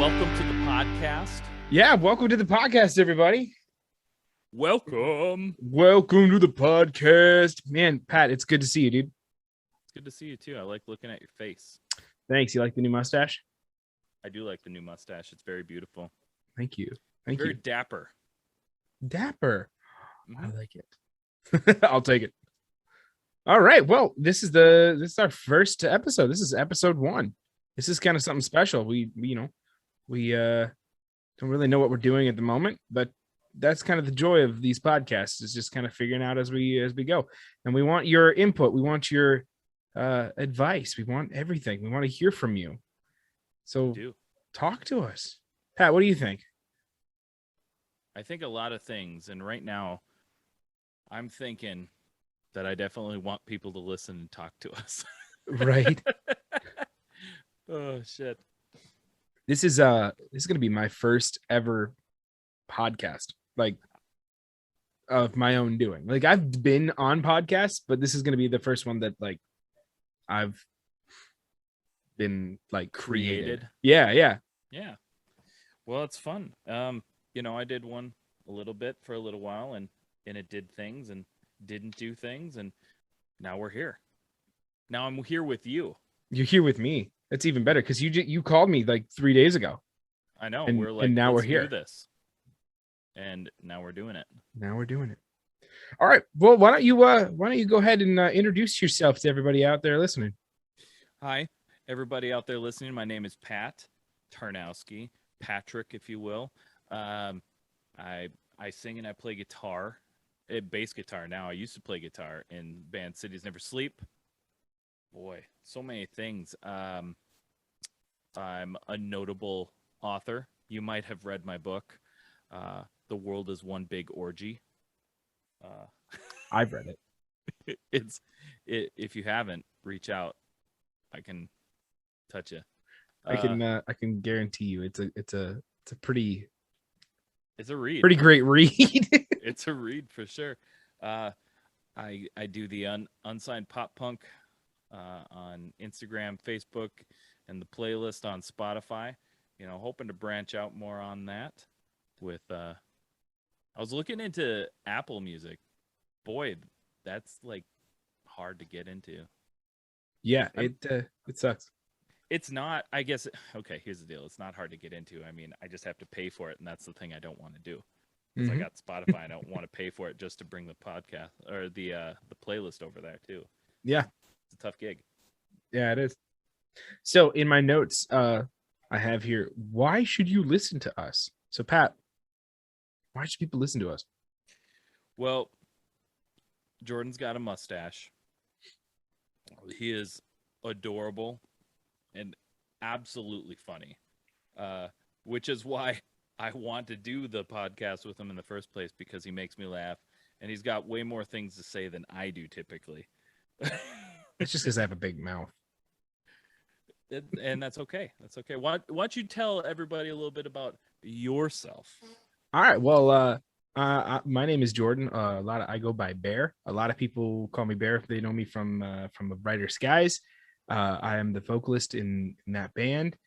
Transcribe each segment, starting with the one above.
welcome to the podcast. Yeah, welcome to the podcast, everybody. Welcome. Welcome to the podcast. Man, Pat, it's good to see you, dude. It's good to see you, too. I like looking at your face. Thanks. You like the new mustache? I do like the new mustache. It's very beautiful. Thank you. Thank very you. Dapper. Dapper. Mm-hmm. I like it. I'll take it. All right. Well, this is our first episode. This is episode 1. This is kind of something special. We don't really know what we're doing at the moment, but that's kind of the joy of these podcasts, is just kind of figuring out as we go. And we want your input. We want your advice. We want everything. We want to hear from you. So talk to us. Pat, what do you think? I think a lot of things. And right now, I'm thinking that I definitely want people to listen and talk to us. Right. Oh, shit. This is going to be my first ever podcast, like, of my own doing. Like, I've been on podcasts, but this is going to be the first one that, like, I've been, like, created. Yeah. Well, it's fun. I did one a little bit for a little while, and it did things and didn't do things, and now we're here. Now I'm here with you. You're here with me. That's even better, because you called me like 3 days ago. I know. And, we're like, and now we're here. Do this. And now we're doing it. All right. Well, why don't you go ahead and introduce yourself to everybody out there listening? Hi, everybody out there listening. My name is Pat Tarnowski, Patrick, if you will. I sing and I play guitar, bass guitar now. I used to play guitar in band Cities Never Sleep. Boy, so many things. I'm a notable author. You might have read my book, The World is One Big Orgy. I've read it. If you haven't, reach out. I can touch you. I can guarantee you it's a pretty. It's a read. Pretty great read. It's a read for sure. I do the Unsigned pop punk on Instagram, Facebook, and the playlist on Spotify. Hoping to branch out more on that. With I was looking into Apple Music. Boy, that's like hard to get into. Yeah, it sucks. It's not, I guess. Okay, here's the deal. It's not hard to get into. I mean, I just have to pay for it, and that's the thing I don't want to do. Because I got Spotify, I don't want to pay for it just to bring the podcast or the playlist over there too. Yeah, it's a tough gig. Yeah, it is. So in my notes, I have here, why should you listen to us? So Pat, why should people listen to us? Well, Jordan's got a mustache. He is adorable and absolutely funny, which is why I want to do the podcast with him in the first place, because he makes me laugh, and he's got way more things to say than I do typically. It's just because I have a big mouth. And that's okay. That's okay. Why don't you tell everybody a little bit about yourself? All right. Well, my name is Jordan. I go by Bear. A lot of people call me Bear if they know me from Brighter Skies. I am the vocalist in that band.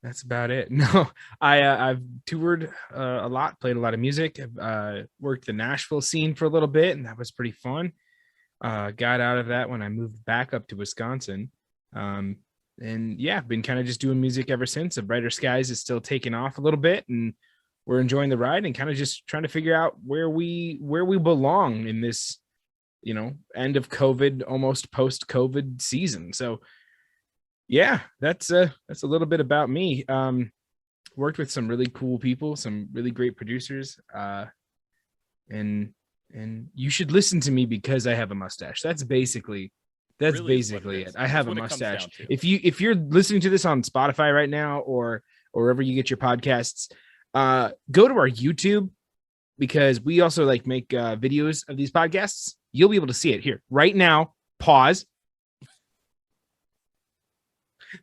That's about it. No, I've toured a lot, played a lot of music. I've worked the Nashville scene for a little bit, and that was pretty fun. Got out of that when I moved back up to Wisconsin. And yeah, been kind of just doing music ever since. The Brighter Skies is still taking off a little bit, and we're enjoying the ride and kind of just trying to figure out where we belong in this, end of COVID, almost post-COVID season. So yeah, that's a little bit about me. Worked with some really cool people, some really great producers, and you should listen to me because I have a mustache. That's basically it. I have a mustache. If you're listening to this on Spotify right now or wherever you get your podcasts, go to our YouTube, because we also make videos of these podcasts. You'll be able to see it here right now. Pause.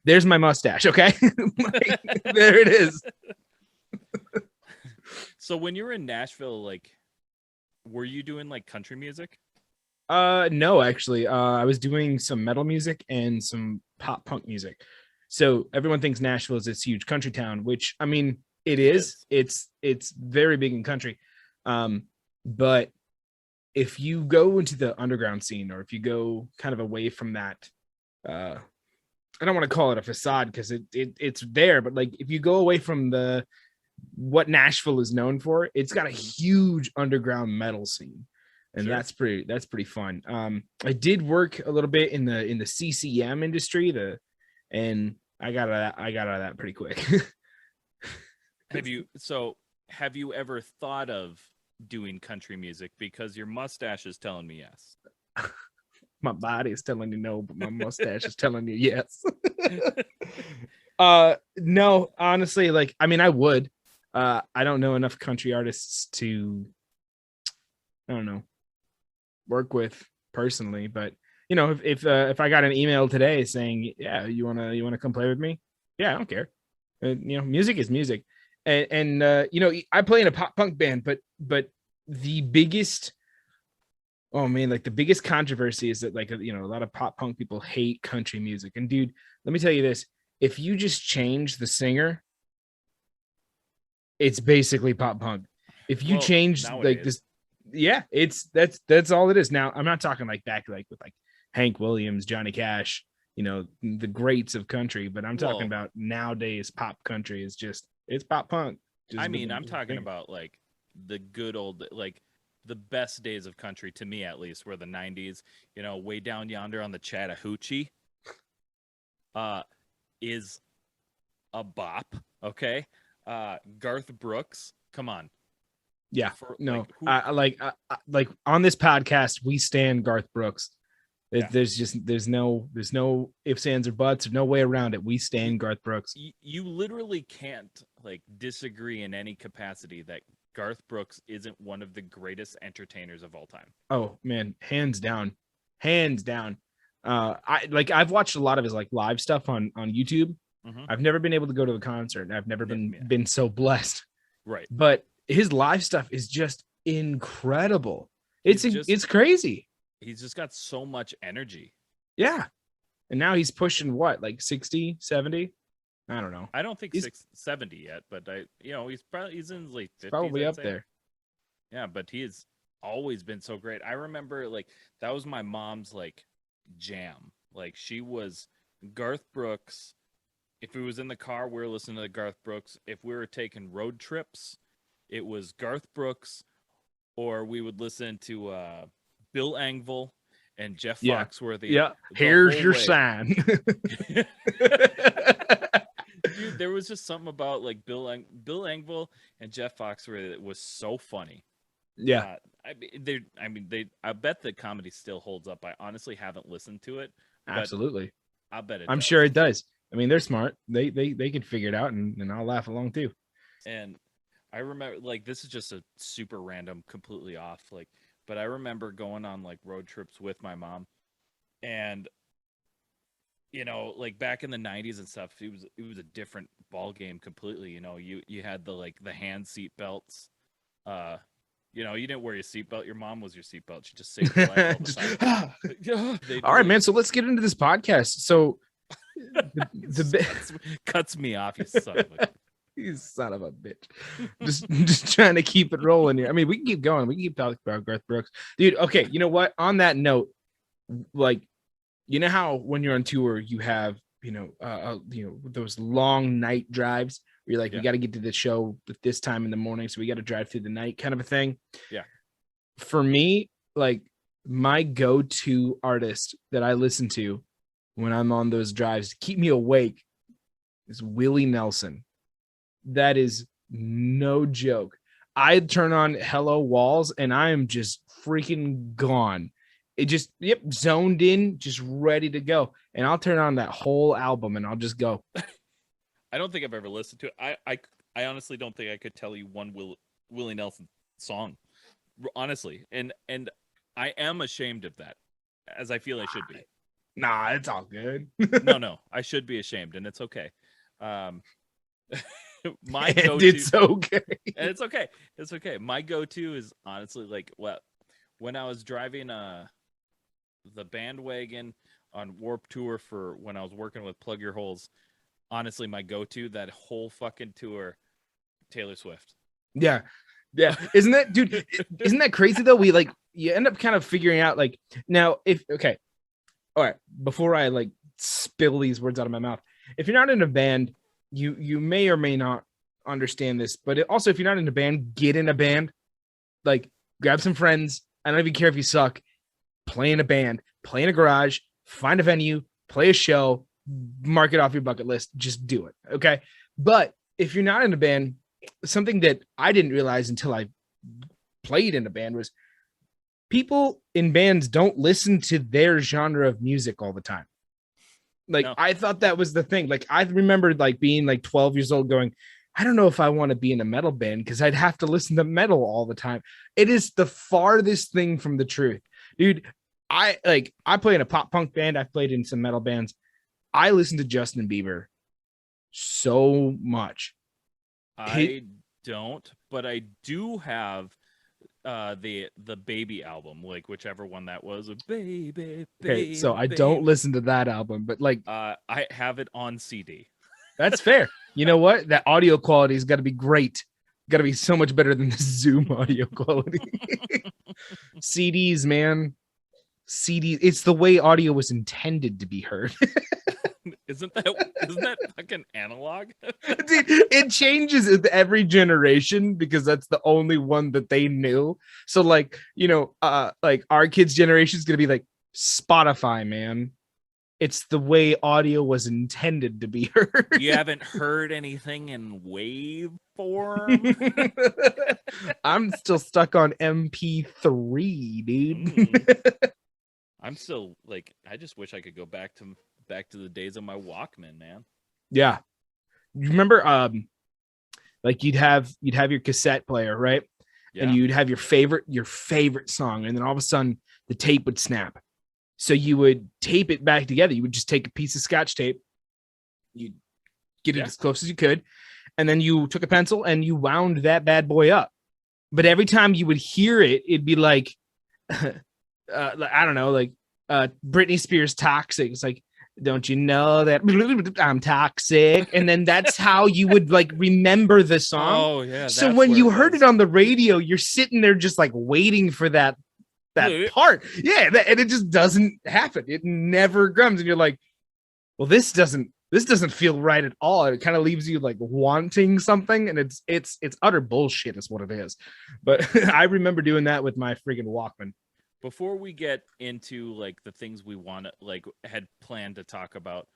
There's my mustache. Okay. There it is. So when you were in Nashville, were you doing country music? No, actually, I was doing some metal music and some pop punk music. So everyone thinks Nashville is this huge country town, which I mean it It is. is. It's very big in country. But if you go into the underground scene, or if you go kind of away from that, I don't want to call it a facade because it's there, but like if you go away from the what Nashville is known for, it's got a huge underground metal scene, and Sure. that's pretty fun. I did work a little bit in the CCM industry, and I got out of that pretty quick. Have you ever thought of doing country music? Because your mustache is telling me yes. My body is telling you no, but my mustache is telling you yes. No, honestly, like I mean I would. I don't know enough country artists to, I don't know, work with personally, but you know, if I got an email today saying, yeah, you wanna come play with me, yeah, I don't care. You know, music is music, and you know, I play in a pop punk band, but the biggest, oh man, like the biggest controversy is that, like, you know, a lot of pop punk people hate country music, and dude, let me tell you this: if you just change the singer, it's basically pop punk. If you Well, change like nowadays. this, yeah, that's all it is. Now, I'm not talking like back like with like Hank Williams, Johnny Cash, you know, the greats of country, but I'm talking Well, about nowadays pop country is just, it's pop punk. I Just mean, I'm talking thing. about like the good old, like the best days of country to me at least were the 90s. You know, way down yonder on the Chattahoochee uh is a bop, okay? Garth Brooks, come on. Yeah, For like no, who like on this podcast, we stand Garth Brooks. Yeah. There's just there's no ifs, ands, or buts. There's no way around it. We You, stand Garth Brooks. you literally can't like disagree in any capacity that Garth Brooks isn't one of the greatest entertainers of all time. Oh man, hands down, hands down. I've watched a lot of his like live stuff on YouTube. Mm-hmm. I've never been able to go to a concert, and I've never Yeah, been so blessed. right. But his live stuff is just incredible. He's just It's crazy. he's just got so much energy. Yeah. And now he's pushing what, like 60, 70? I don't know. I don't think He's 670 yet, but he's in his late 50s, probably I'd up say. there. Yeah, but he has always been so great. I remember like that was my mom's like jam. Like she was Garth Brooks. If it was in the car, we were listening to Garth Brooks. If we were taking road trips, it was Garth Brooks, or we would listen to Bill Engvall and Jeff Yeah. Foxworthy Yeah. the Here's whole your way. sign. Dude, there was just something about like Bill Engvall and Jeff Foxworthy that was so funny. Yeah. I bet the comedy still holds up. I honestly haven't listened to it, but Absolutely. I bet it I'm does. sure it does. I mean, they're smart. They can figure it out, and I'll laugh along too. And I remember like this is just a super random, completely off like, but I remember going on like road trips with my mom, and like back in the 90s and stuff, it was a different ball game completely. You had the hand seat belts. Uh, you didn't wear your seatbelt. Your mom was your seatbelt. She just saved your life all the Just, time. Yeah, all right, man. So let's get into this podcast. So the cuts me off, you son of a. You son of a bitch. Just trying to keep it rolling here. I mean, we can keep going. We can keep talking about Garth Brooks. Dude, okay, you know what? On that note, like, you know how when you're on tour, you have, those long night drives where you're like, Yeah. we got to get to the show at this time in the morning, so we got to drive through the night kind of a thing. Yeah. For me, like, my go-to artist that I listen to when I'm on those drives to keep me awake is Willie Nelson. That is no joke. I turn on Hello Walls and I am just freaking gone. It just, zoned in, just ready to go. And I'll turn on that whole album and I'll just go. I don't think I've ever listened to it. I honestly don't think I could tell you one Willie Nelson song, honestly. And I am ashamed of that, as I feel I should be. Nah, it's all good. No, I should be ashamed, and it's okay. My go-to, it's okay. and it's okay. It's okay. My go-to is honestly like when I was driving the bandwagon on Warped Tour for when I was working with Plug Your Holes. honestly my go-to that whole fucking tour, Taylor Swift. Yeah. Yeah. Isn't that, dude? Isn't that crazy though? You end up kind of figuring out like, now if, okay. All right. Before I like spill these words out of my mouth, if you're not in a band, you may or may not understand this, but also if you're not in a band, get in a band, like grab some friends. I don't even care if you suck. Play in a band, play in a garage, find a venue, play a show, mark it off your bucket list. Just do it. Okay. But if you're not in a band, something that I didn't realize until I played in a band was people in bands don't listen to their genre of music all the time. Like, No. I thought that was the thing. Like, I remembered like being like 12 years old going, I don't know if I want to be in a metal band because I'd have to listen to metal all the time. It is the farthest thing from the truth, dude. I play in a pop punk band. I've played in some metal bands. I listen to Justin Bieber so much. I don't, but I do have the Baby album, like whichever one that was, a baby. Okay, so I don't listen to that album, but like I have it on CD. that's fair. You know what? That audio quality has got to be great. Got to be so much better than the Zoom audio quality. CDs, man. CDs. It's the way audio was intended to be heard. Isn't that fucking analog? Dude, it changes with every generation because that's the only one that they knew. So like, like our kids' generation is gonna be like Spotify, man. It's the way audio was intended to be heard. You haven't heard anything in wave form? I'm still stuck on MP3, dude. I'm still like, I just wish I could go back to the days of my Walkman, man. Yeah. You remember like you'd have your cassette player, right? Yeah. And you'd have your favorite song, and then all of a sudden the tape would snap. So you would tape it back together. You would just take a piece of Scotch tape, you'd get it as close as you could, and then you took a pencil and you wound that bad boy up. But every time you would hear it, it'd be like I don't know, like Britney Spears Toxic. It's like, don't you know that I'm toxic? And then that's how you would like remember the song. Oh yeah. So when you heard it on the radio, you're sitting there just like waiting for that part. Yeah, and it just doesn't happen. It never comes, and you're like, well, this doesn't feel right at all. It kind of leaves you like wanting something, and it's utter bullshit is what it is. But I remember doing that with my freaking Walkman. Before we get into like the things we want to like had planned to talk about,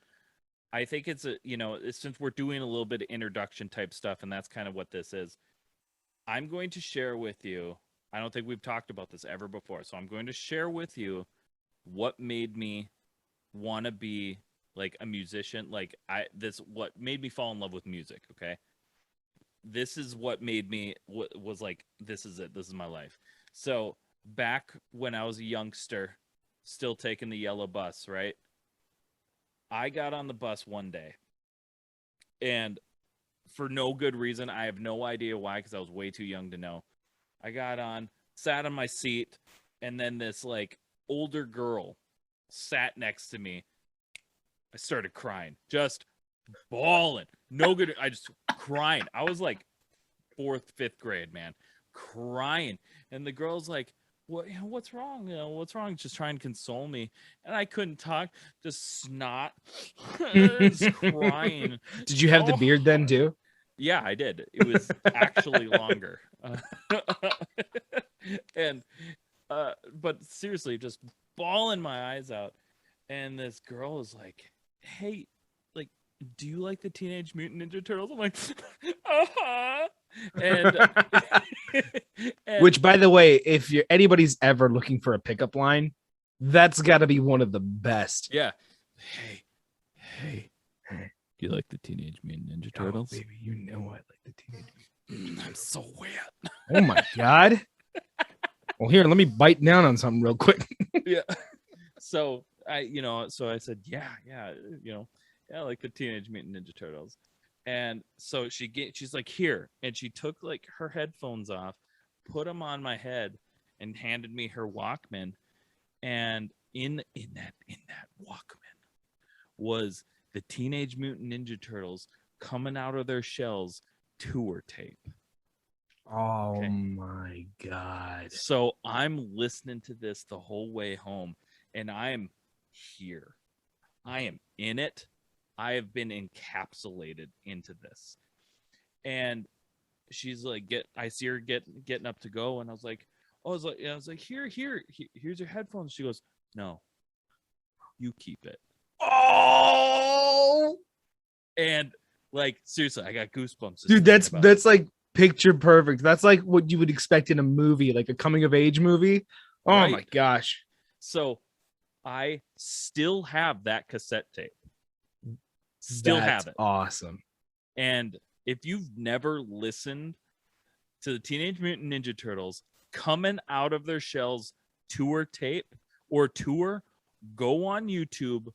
I think it's since we're doing a little bit of introduction type stuff, and that's kind of what this is. I'm going to share with you. I don't think we've talked about this ever before, so I'm going to share with you what made me want to be like a musician. What made me fall in love with music. Okay, this is what made me was like, this is it. This is my life. So back when I was a youngster, still taking the yellow bus, right? I got on the bus one day, and for no good reason, I have no idea why, because I was way too young to know. I got on, sat on my seat, and then this like older girl sat next to me. I started crying, just bawling. No good. I just crying. I was like 4th, 5th grade, man, crying. And the girl's like, what's wrong? What's wrong? Just trying to console me. And I couldn't talk, just snot, just crying. Did you have the beard then too? Yeah, I did. It was actually longer. But seriously, just bawling my eyes out. And this girl is like, hey, like, do you like the Teenage Mutant Ninja Turtles? I'm like, uh-huh. And which, by the way, if anybody's ever looking for a pickup line, that's got to be one of the best. Yeah. Hey. Do you like the Teenage Mutant Ninja Turtles? Oh, baby, you know I like the Teenage Mutant Ninja Turtles. I'm so wet. Oh my god. Well, here, let me bite down on something real quick. Yeah. So I said, yeah, I like the Teenage Mutant Ninja Turtles. And so she's like, here, and she took like her headphones off, put them on my head, and handed me her Walkman. And in that Walkman was the Teenage Mutant Ninja Turtles coming out of their shells tour tape. Oh Okay. my God. So I'm listening to this the whole way home, and I'm here. I am in it. I have been encapsulated into this. And she's like, I see her getting up to go, and I was like, here's your headphones. She goes, no, you keep it. Oh, And like, seriously, I got goosebumps. dude, that's like picture perfect. That's like what you would expect in a movie, like a coming of age movie. Oh right? my gosh. So I still have that cassette tape. Still That's have it. Awesome. And if you've never listened to the Teenage Mutant Ninja Turtles coming out of their shells tour tape or tour, go on YouTube.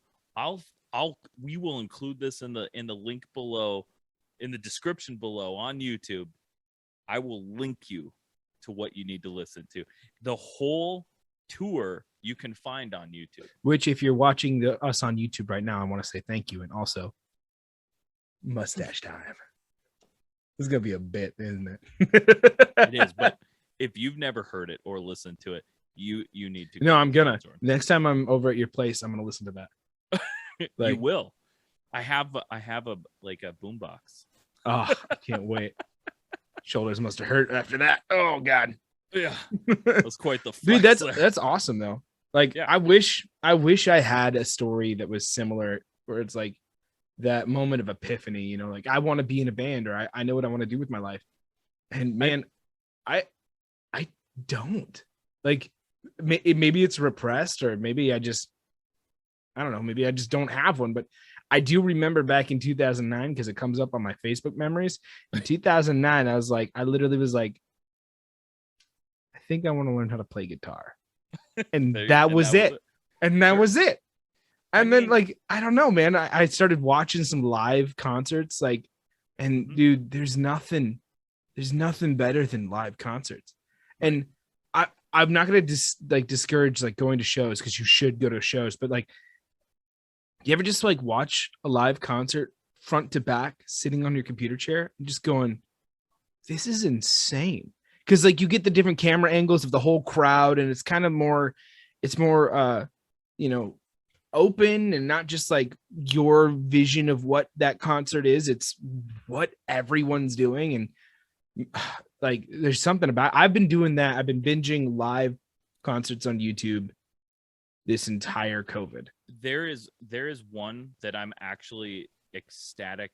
We will include this in the link below, in the description below on YouTube. I will link you to what you need to listen to. The whole tour you can find on YouTube. Which, if you're watching us on YouTube right now, I want to say thank you. And also, mustache time. This is gonna be a bit, isn't it? It is, but if you've never heard it or listened to it, you need to. No, I'm gonna. Next time I'm over at your place, I'm gonna listen to that. You will. I have a like a boombox. Oh, I can't wait. Shoulders must have hurt after that. Oh God. Yeah, that's quite the flex. Dude. That's awesome though. Like, yeah. I wish I had a story that was similar, where it's like that moment of epiphany. You know, like I want to be in a band, or I know what I want to do with my life. And man, I don't. Like, maybe it's repressed, or maybe I don't know. Maybe I just don't have one. But I do remember back in 2009, because it comes up on my Facebook memories. In 2009, I literally was like, I think I want to learn how to play guitar. And that was it. And that was it. And then, like, I don't know, man. I started watching some live concerts, like, and dude, there's nothing better than live concerts. And I'm not going to discourage like going to shows, because you should go to shows, but like, you ever just like watch a live concert front to back, sitting on your computer chair and just going, this is insane. Because like you get the different camera angles of the whole crowd, and it's kind of more, open, and not just like your vision of what that concert is. It's what everyone's doing. And like, there's something about, I've been doing that. I've been binging live concerts on YouTube this entire COVID. There is one that I'm actually ecstatic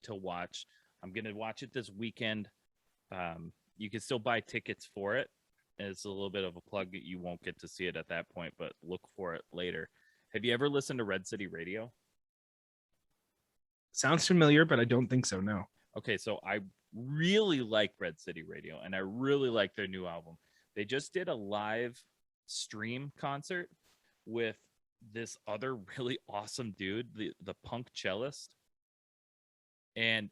to watch. I'm going to watch it this weekend. You can still buy tickets for it. It's a little bit of a plug. You won't get to see it at that point, but look for it later. Have you ever listened to Red City Radio? Sounds familiar, but I don't think so, no. Okay, so I really like Red City Radio, and I really like their new album. They just did a live stream concert with this other really awesome dude, the punk cellist. And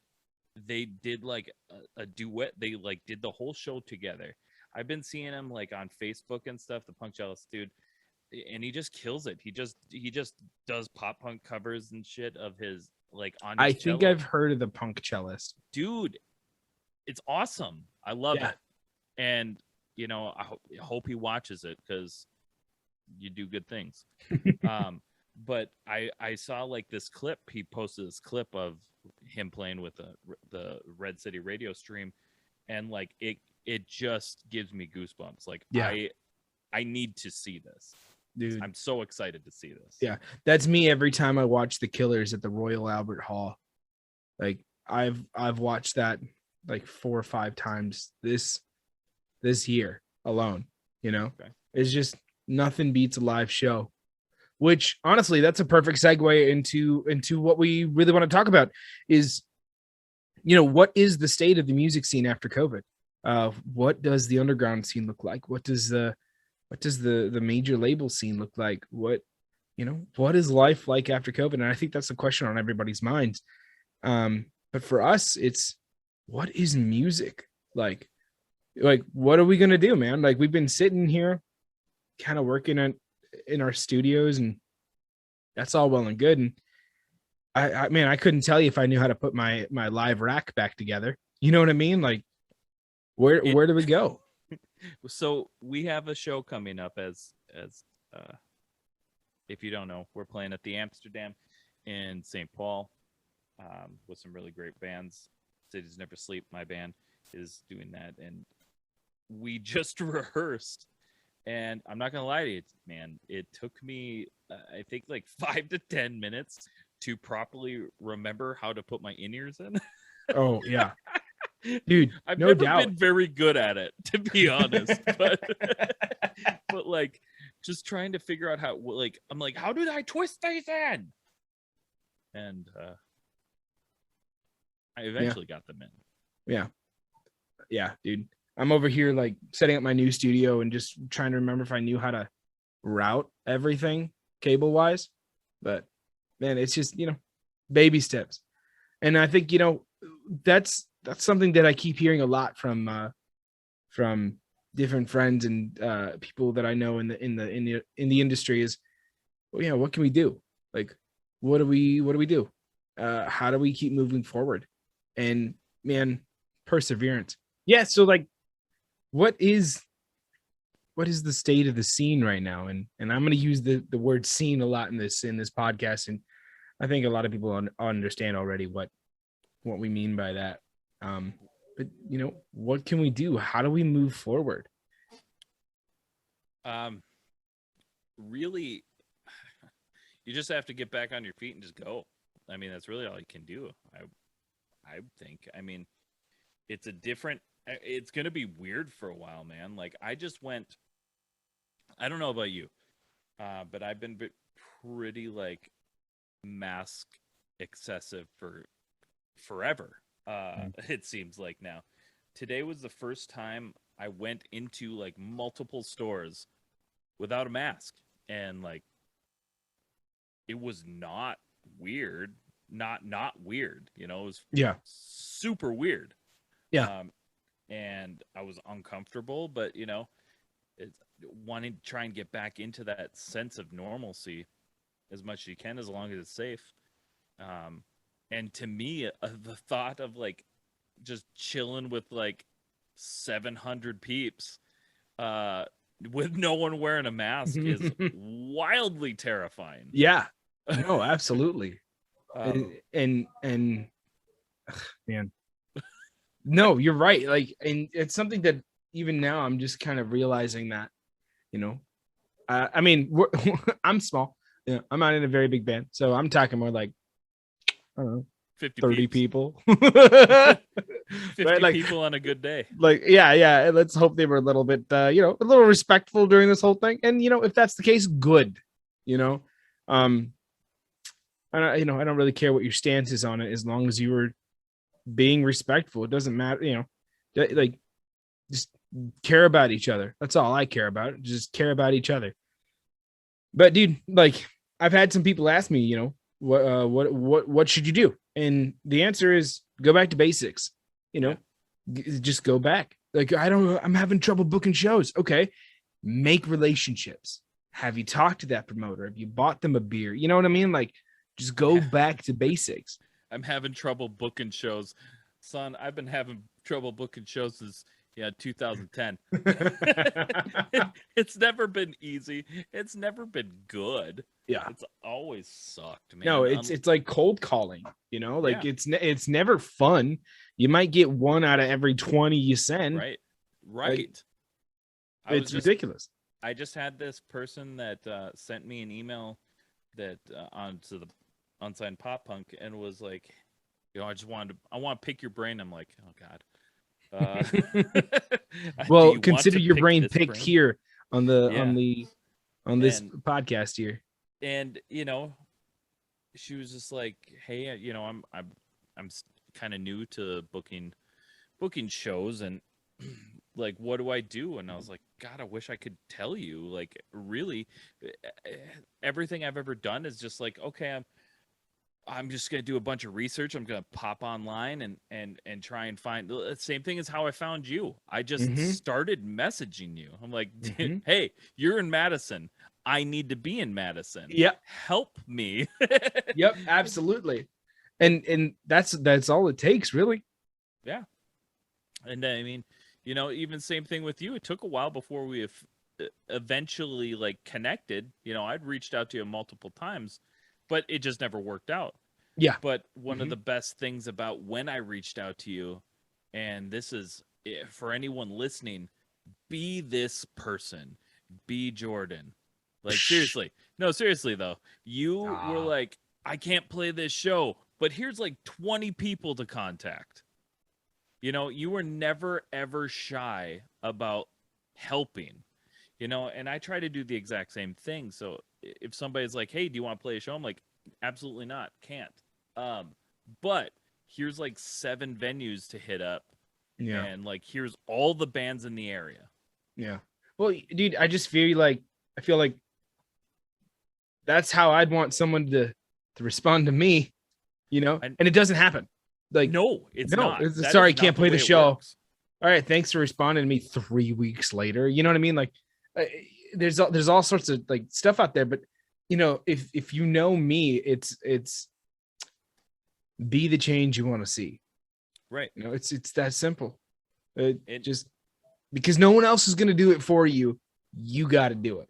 they did like a duet. They like did the whole show together. I've been seeing him like on Facebook and stuff, the punk cellist dude, and he just kills it. He just does pop punk covers and shit of his like on his I think cello. I've heard of the punk cellist. Dude, it's awesome. I love it. And I hope he watches it, because you do good things. But I saw like this clip. He posted this clip of him playing with the Red City Radio stream, and like it just gives me goosebumps. Like, I need to see this. Dude, I'm so excited to see this. Yeah, that's me every time I watch The Killers at the Royal Albert Hall. Like, I've watched that like 4 or 5 times this year alone. Okay. It's just nothing beats a live show. Which, honestly, that's a perfect segue into what we really want to talk about is, what is the state of the music scene after COVID? What does the underground scene look like? What does the major label scene look like? What is life like after COVID? And I think that's the question on everybody's minds. But for us, it's, what is music like? Like, what are we going to do, man? Like, we've been sitting here kind of working in our studios, and that's all well and good. And I man, I couldn't tell you if I knew how to put my live rack back together. You know what I mean? Like, where do we go? So we have a show coming up as uh, if you don't know, we're playing at the Amsterdam in St. Paul with some really great bands. Cities Never Sleep, my band, is doing that, and we just rehearsed. And I'm not gonna lie to you, man. It took me, I think, like 5 to 10 minutes to properly remember how to put my in-ears in. Oh yeah, dude, I've no never doubt. been very good at it, to be honest. But but like just trying to figure out how, like, I'm like, how did I twist these in? And I eventually got them in. Yeah, dude. I'm over here like setting up my new studio and just trying to remember if I knew how to route everything cable wise. But man, it's just, baby steps. And I think, that's something that I keep hearing a lot from different friends and people that I know in the industry is, well, what can we do? Like, what do we do? How do we keep moving forward? And man, perseverance. Yeah. So like, what is the state of the scene right now? And I'm going to use the word scene a lot in this podcast. And I think a lot of people understand already what we mean by that. But what can we do? How do we move forward? Really, you just have to get back on your feet and just go. I mean, that's really all you can do. I think. I mean, it's going to be weird for a while, man. Like, I just went, I don't know about you, but I've been pretty, like, mask excessive for forever. It seems like now. Today was the first time I went into, like, multiple stores without a mask. And, like, it was not weird. Not weird. It was super weird. Yeah. And I was uncomfortable, but it's wanting to try and get back into that sense of normalcy as much as you can, as long as it's safe. And to me, the thought of like just chilling with like 700 peeps, with no one wearing a mask is wildly terrifying. Yeah, no, absolutely. And man, no, you're right. Like, and it's something that even now I'm just kind of realizing that, I mean, I'm small. I'm not in a very big band, so I'm talking more like, I don't know, 30 people. 50 right? Like, people on a good day. Like, yeah. Let's hope they were a little bit, a little respectful during this whole thing. And if that's the case, good. I don't really care what your stance is on it, as long as you were being respectful. It doesn't matter, like, just care about each other. That's all I care about. Just care about each other. But dude, like, I've had some people ask me, what should you do? And the answer is go back to basics. Just go back. Like, I'm having trouble booking shows. Okay. Make relationships. Have you talked to that promoter? Have you bought them a beer? You know what I mean? Like, just go back to basics. I'm having trouble booking shows. Son, I've been having trouble booking shows since 2010. It's never been easy. It's never been good. Yeah. It's always sucked, man. No, it's like cold calling, like it's never fun. You might get one out of every 20 you send. Right. Like, it's ridiculous. I just had this person that sent me an email that onto the Unsigned Pop Punk and was like, I want to pick your brain. I'm like, oh God. Well, consider your brain picked here on this podcast here. And she was just like, hey, I'm kind of new to booking shows, and like, what do I do? And I was like, God, I wish I could tell you. Like, really, everything I've ever done is just like, okay, I'm just gonna do a bunch of research. I'm gonna pop online and try and find the same thing as how I found you. I just started messaging you. I'm like, hey, you're in Madison. I need to be in Madison. Yep. Help me. Yep, absolutely. And that's all it takes, really. Yeah. And I mean, even same thing with you. It took a while before we have eventually like connected. I'd reached out to you multiple times, but it just never worked out. Yeah. But one of the best things about when I reached out to you, and this is for anyone listening, be this person, be Jordan. Like, seriously. No, seriously, though. You were like, I can't play this show, but here's like 20 people to contact. You were never, ever shy about helping, and I try to do the exact same thing. So if somebody's like, hey, do you want to play a show? I'm like, absolutely not. Can't. But here's like 7 venues to hit up. Yeah. And like, here's all the bands in the area. Yeah. Well, dude, I feel like that's how I'd want someone to respond to me, and it doesn't happen. Like, no, it's not. Sorry, can't play the show. Works. All right, thanks for responding to me 3 weeks later. You know what I mean? Like, there's all sorts of like stuff out there, but if you know me, it's be the change you want to see. Right. It's that simple. Just because no one else is going to do it for you, you got to do it.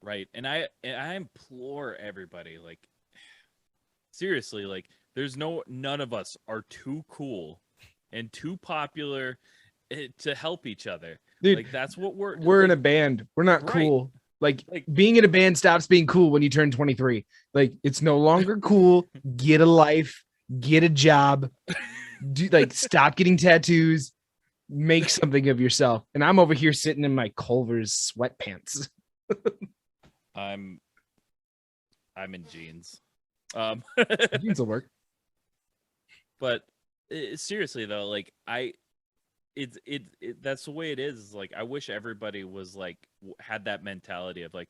Right. And I implore everybody, like, seriously, like, none of us are too cool and too popular to help each other. Dude, like, that's what we're like, in a band. We're not cool. Like being in a band stops being cool when you turn 23. Like, it's no longer cool. Get a life, get a job, stop getting tattoos, make something of yourself. And I'm over here sitting in my Culver's sweatpants. I'm in jeans. Jeans will work. But seriously though, like that's the way it is. Like, I wish everybody was like had that mentality of like,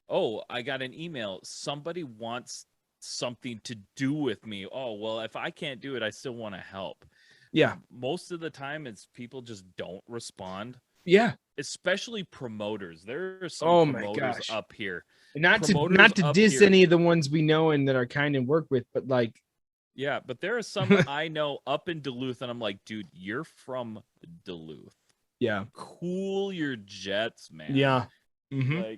oh, I got an email. Somebody wants something to do with me. Oh, well, if I can't do it, I still want to help. Yeah. Most of the time it's people just don't respond. Yeah. Especially promoters. There are some promoters up here. Not to diss any of the ones we know and that are kind of work with, but like, yeah, but there are some I know up in Duluth, and I'm like, dude, you're from Duluth. Yeah. Cool your jets, man. Yeah. Mm-hmm.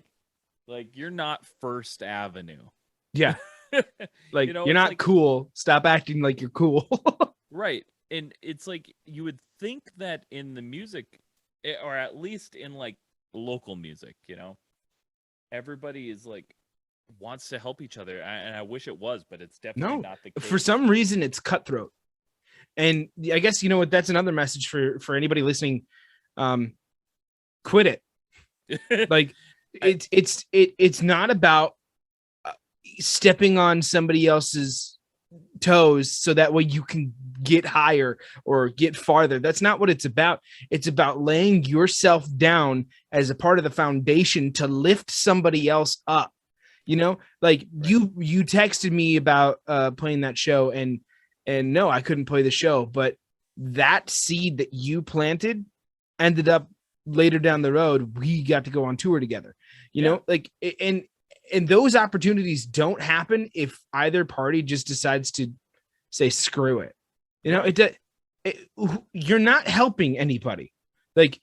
Like you're not First Avenue. Yeah. Like, you're not like, cool. Stop acting like you're cool. Right. And it's like, you would think that in the music, or at least in like local music, everybody is like, wants to help each other, and I wish it was, but it's definitely not the case. For some reason it's cutthroat. And I guess what, that's another message for anybody listening. Quit it. Like, it's not about stepping on somebody else's toes so that way you can get higher or get farther. That's not what it's about. It's about laying yourself down as a part of the foundation to lift somebody else up. Like, right. You texted me about playing that show, and no, I couldn't play the show, but that seed that you planted ended up later down the road, we got to go on tour together, like, and those opportunities don't happen if either party just decides to say, screw it. You're not helping anybody. Like,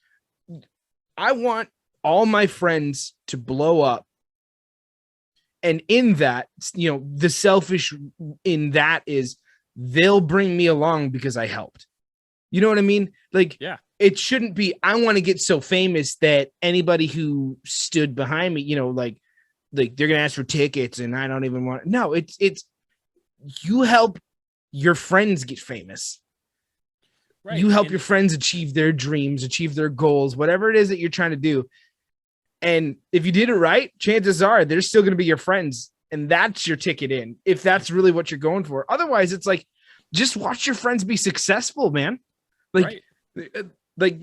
I want all my friends to blow up. And in that, the selfish in that is they'll bring me along because I helped. You know what I mean? Like, yeah. It shouldn't be, I want to get so famous that anybody who stood behind me, like they're going to ask for tickets and I don't even want. No, it's you help your friends get famous. Right. You help your friends achieve their dreams, achieve their goals, whatever it is that you're trying to do. And if you did it right, chances are they're still going to be your friends. And that's your ticket in, if that's really what you're going for. Otherwise, it's like, just watch your friends be successful, man. Like, right. Like,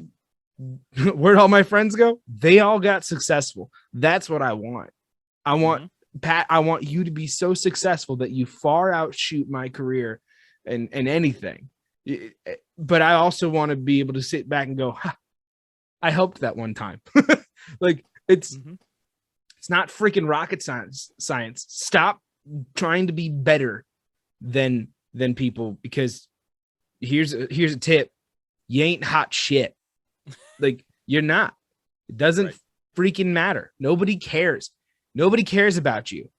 where'd all my friends go? They all got successful. That's what I want. I want, Pat, I want you to be so successful that you far outshoot my career and anything. But I also want to be able to sit back and go, I helped that one time. Like, it's It's not freaking rocket science. Stop trying to be better than people, because here's a tip. You ain't hot shit. Like, you're not. It doesn't freaking matter. Nobody cares. Nobody cares about you.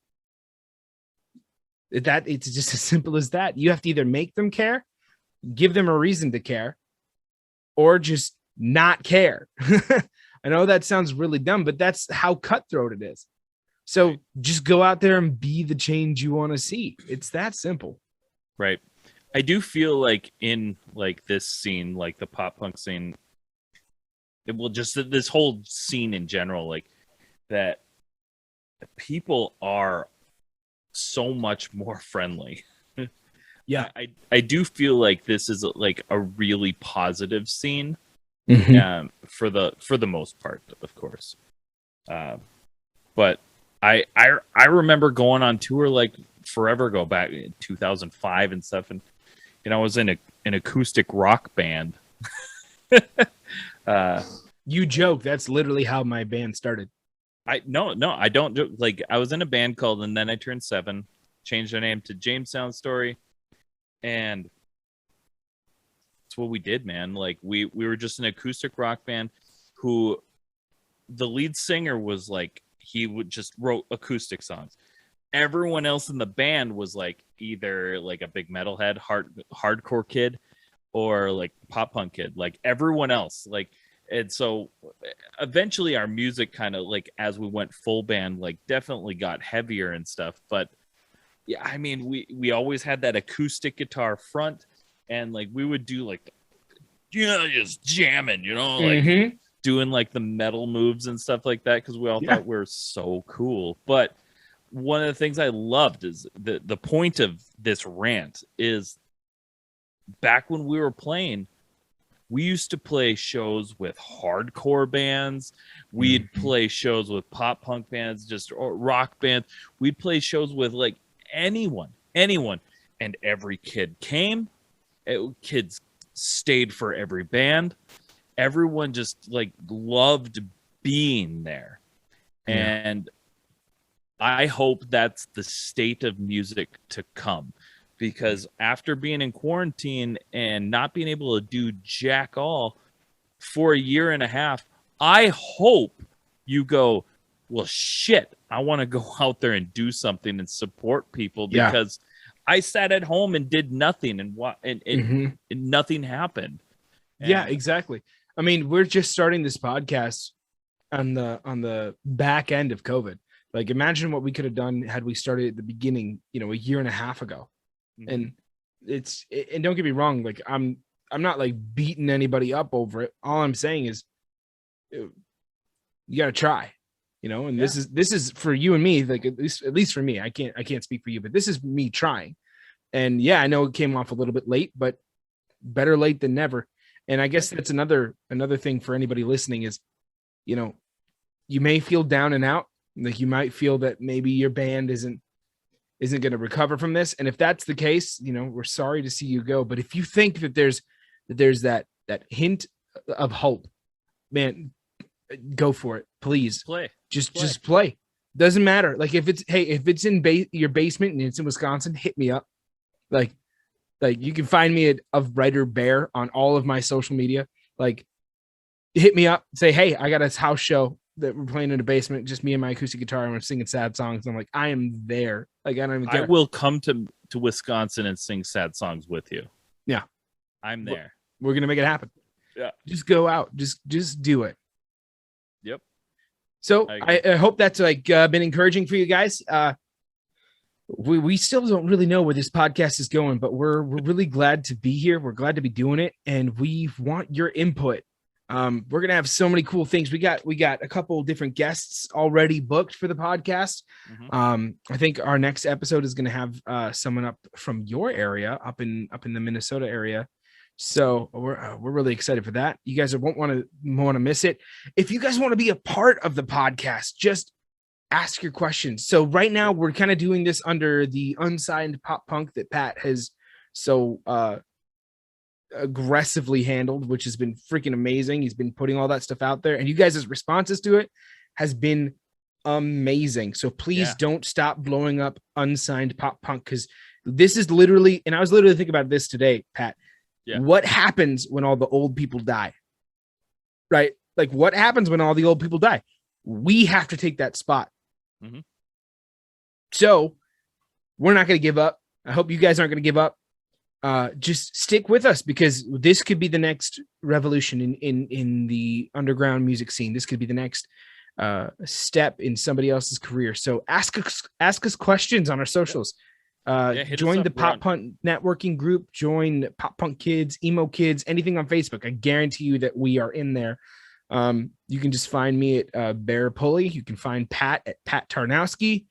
It's just as simple as that. You have to either make them care, give them a reason to care, or just not care. I know that sounds really dumb, but that's how cutthroat it is. So just go out there and be the change you want to see. It's that simple. Right. I do feel like in like this scene, like the pop punk scene, it will just this whole scene in general, like that people are so much more friendly. Yeah. I do feel like this is like a really positive scene, for the most part, of course. But I remember going on tour like forever ago, back in 2005 and stuff, and I was in an acoustic rock band. You joke. That's literally how my band started. I don't joke. Like, I was in a band called And Then I Turned 7, changed their name to James Sound Story, and that's what we did, man. Like, we were just an acoustic rock band who the lead singer was like, he would just wrote acoustic songs. Everyone else in the band was like either like a big metalhead, hardcore kid, or like pop punk kid. Like, everyone else, like, and so eventually our music kind of, like, as we went full band, like, definitely got heavier and stuff. But yeah, I mean, we always had that acoustic guitar front, and like we would do like, just jamming, like doing like the metal moves and stuff like that, because we all thought we were so cool. But one of the things I loved is the point of this rant is, back when we were playing, we used to play shows with hardcore bands. We'd play shows with pop punk bands, just or rock bands. We'd play shows with like anyone, and every kid came. Kids stayed for every band. Everyone just like loved being there. And I hope that's the state of music to come, because after being in quarantine and not being able to do jack all for a year and a half, I hope you go, well, shit, I want to go out there and do something and support people, because I sat at home and did nothing, and nothing happened. Yeah, exactly. I mean, we're just starting this podcast on the back end of COVID. Like, imagine what we could have done had we started at the beginning, a year and a half ago. And and don't get me wrong, like, I'm not like beating anybody up over it. All I'm saying is, you got to try, and this is for you and me, like, at least for me. I can't speak for you, but this is me trying. And I know it came off a little bit late, but better late than never. And I guess that's another thing for anybody listening is, you may feel down and out. Like, you might feel that maybe your band isn't going to recover from this. And if that's the case, we're sorry to see you go. But if you think that there's that hint of hope, man, go for it. Please play. Just play. Doesn't matter. Like, if it's in your basement and it's in Wisconsin, hit me up. Like you can find me of Writer Bear on all of my social media. Like, hit me up, say, hey, I got a house show that we're playing in a basement, just me and my acoustic guitar, and we're singing sad songs. I'm like, I am there. Like, I don't even care. I will come to Wisconsin and sing sad songs with you. Yeah, I'm there. We're gonna make it happen. Yeah, just go out, just do it. Yep. So I hope that's like been encouraging for you guys. We still don't really know where this podcast is going, but we're really glad to be here. We're glad to be doing it, and we want your input. We're gonna have so many cool things. We got a couple different guests already booked for the podcast. I think our next episode is gonna have someone up from your area, up in the Minnesota area. So we're really excited for that. You guys won't want to miss it. If you guys want to be a part of the podcast, just ask your questions. So right now we're kind of doing this under the Unsigned pop punk that Pat has so aggressively handled, which has been freaking amazing. He's been putting all that stuff out there, and you guys' responses to it has been amazing. So please Yeah. don't stop blowing up Unsigned Pop Punk, because this is literally, and I was literally thinking about this today, Pat. Yeah. What happens when all the old people die? Right? Like, what happens when all the old people die? We have to take that spot. Mhm. So we're not going to give up. I hope you guys aren't going to give up. Just stick with us, because this could be the next revolution in the underground music scene. This could be the next step in somebody else's career. So ask us questions on our socials. Join the Pop Punk networking group, join Pop Punk Kids, Emo Kids, anything on Facebook. I guarantee you that we are in there. You can just find me at Bear Pulley. You can find Pat at Pat Tarnowski.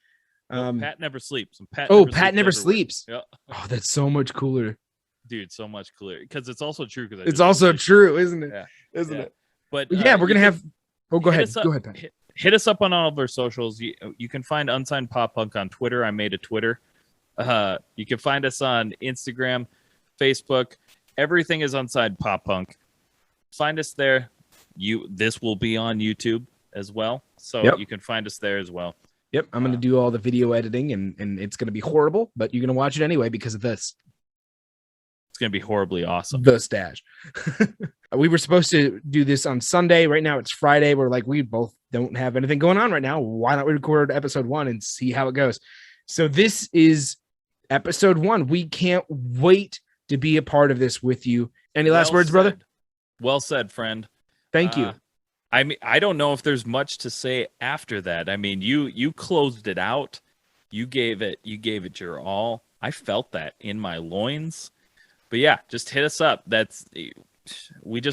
Pat never sleeps. Pat never sleeps. Yeah. Oh, that's so much cooler, dude. So much cooler, because it's also true. Because it's also true, isn't it? Yeah. Isn't it? But yeah, we're gonna have. Oh, go ahead. Go ahead, Pat. Hit us up on all of our socials. You can find Unsigned Pop Punk on Twitter. I made a Twitter. You can find us on Instagram, Facebook. Everything is Unsigned Pop Punk. Find us there. This will be on YouTube as well, so you can find us there as well. Yep, I'm going to do all the video editing, and it's going to be horrible, but you're going to watch it anyway because of this. It's going to be horribly awesome. The stash. We were supposed to do this on Sunday. Right now it's Friday. We're like, we both don't have anything going on right now. Why not record episode 1 and see how it goes? So this is episode 1. We can't wait to be a part of this with you. Any last words, brother? Well said, friend. Thank you. I mean, I don't know if there's much to say after that. I mean, you closed it out. You gave it your all. I felt that in my loins. But yeah, just hit us up. We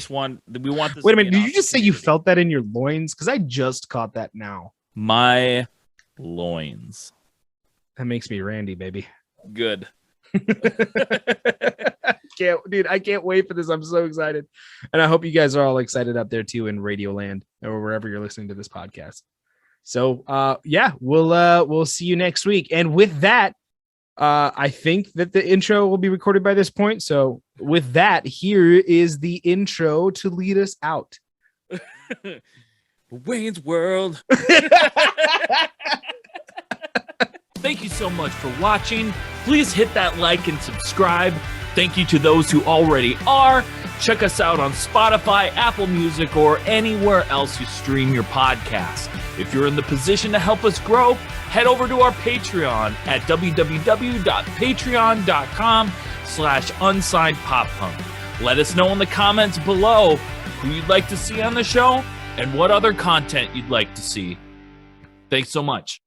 want this. Wait a minute, did you just say you felt that in your loins? Because I just caught that now. My loins. That makes me Randy, baby. Good. I can't wait for this. I'm so excited, and I hope you guys are all excited up there too in Radio Land or wherever you're listening to this podcast. So we'll see you next week. And with that, I think that the intro will be recorded by this point. So with that, here is the intro to lead us out. Wayne's World. Thank you so much for watching. Please hit that like and subscribe. Thank you to those who already are. Check us out on Spotify, Apple Music, or anywhere else you stream your podcast. If you're in the position to help us grow, head over to our Patreon at www.patreon.com/unsignedpoppunk. Let us know in the comments below who you'd like to see on the show and what other content you'd like to see. Thanks so much.